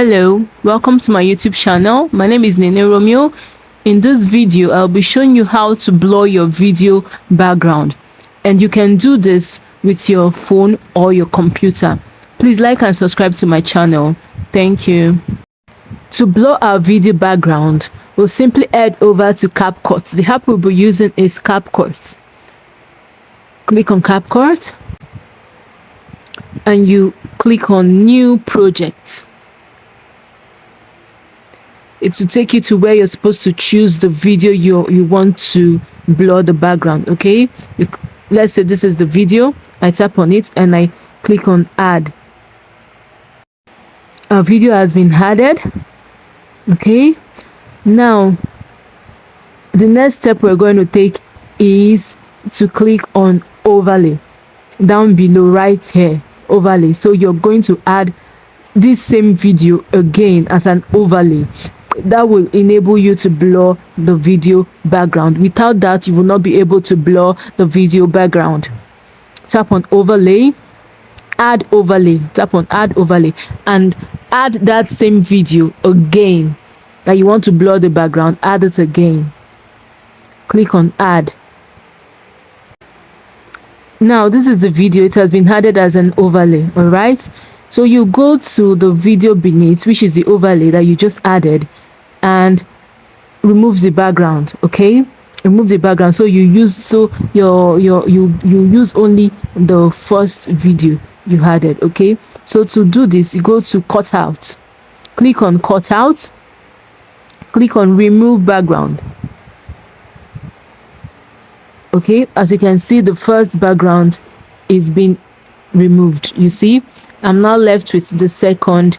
Hello, welcome to my YouTube channel. My name is Nene Romeo. In this video, I'll be showing you how to blur your video background, and you can do this with your phone or your computer. Please like and subscribe to my channel. Thank you. To blur our video background, we'll simply head over to Capcut. The app we'll be using is Capcut. Click on Capcut and you click on New Project. It will take you to where you're supposed to choose the video you want to blur the background. Okay, let's say this is the video. I tap on it and I click on add. Our video has been added. Okay, now the next step we're going to take is to click on overlay down below right here, overlay. So you're going to add this same video again as an overlay. That will enable you to blur the video background. Without that, you will not be able to blur the video background. Tap on overlay, add overlay, tap on add overlay, and add that same video again that you want to blur the background. Add it again. Click on add. Now this is the video. It has been added as an overlay. All right, so you go to the video beneath, which is the overlay that you just added, and remove the background. Okay, remove the background. So you use you use only the first video you added. Okay, so to do this, you go to cutout, click on cutout, click on remove background. Okay, as you can see, the first background is being removed. You see, I'm now left with the second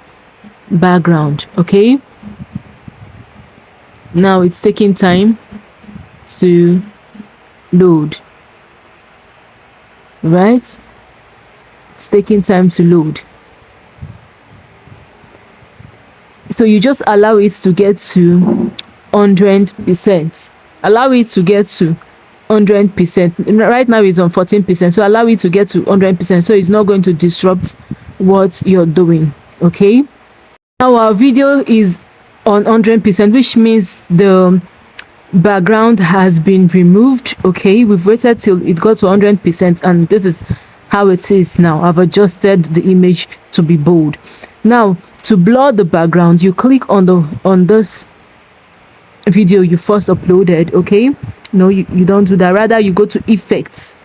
background. Okay, now it's taking time to load. Right, it's taking time to load. So you just allow it to get to 100%. Allow it to get to 100%. Right now it's on 14%, so allow it to get to 100%, so it's not going to disrupt what you're doing. Okay, now our video is on 100%, which means the background has been removed. Okay, we've waited till it got to 100%, and this is how it is now. I've adjusted the image to be bold. Now to blur the background, you click on this video you first uploaded. Okay, no, you don't do that. Rather, you go to effects.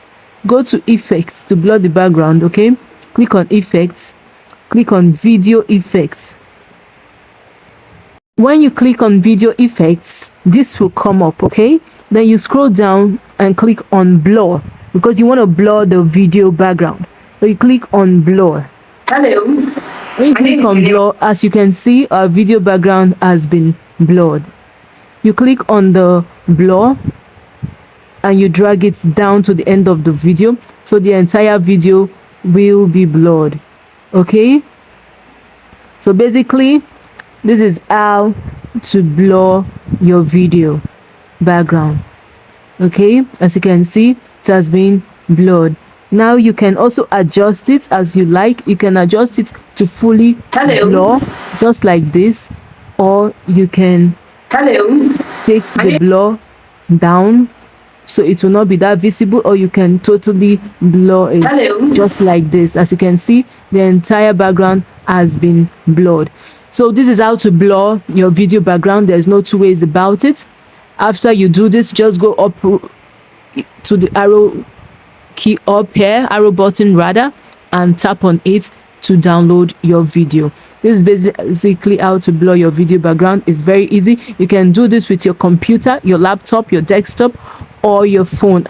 Go to effects to blur the background. Okay, click on effects, click on video effects. When you click on video effects, this will come up. Okay, then you scroll down and click on blur, because you want to blur the video background. So you click on blur. Hello. When you click on blur, as you can see, our video background has been blurred. You click on the blur and you drag it down to the end of the video, so the entire video will be blurred. Okay, so basically this is how to blur your video background. Okay, as you can see, it has been blurred. Now you can also adjust it as you like. You can adjust it to fully blur, just like this, or you can take the blur down so it will not be that visible, or you can totally blur it just like this. As you can see, the entire background has been blurred. So this is how to blur your video background. There's no two ways about it. After you do this, just go up to the arrow key up here, arrow button rather, and tap on it to download your video. This is basically how to blur your video background. It's very easy. You can do this with your computer, your laptop, your desktop, or your phone.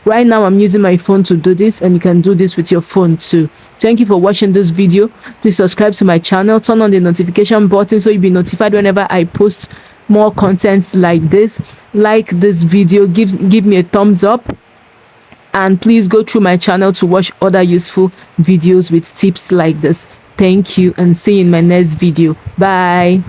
Right now I'm using my phone to do this, and you can do this with your phone too. Thank you for watching this video. Please subscribe to my channel, turn on the notification button so you'll be notified whenever I post more contents like this. Like this video, give me a thumbs up, and please go through my channel to watch other useful videos with tips like this. Thank you, and see you in my next video. Bye.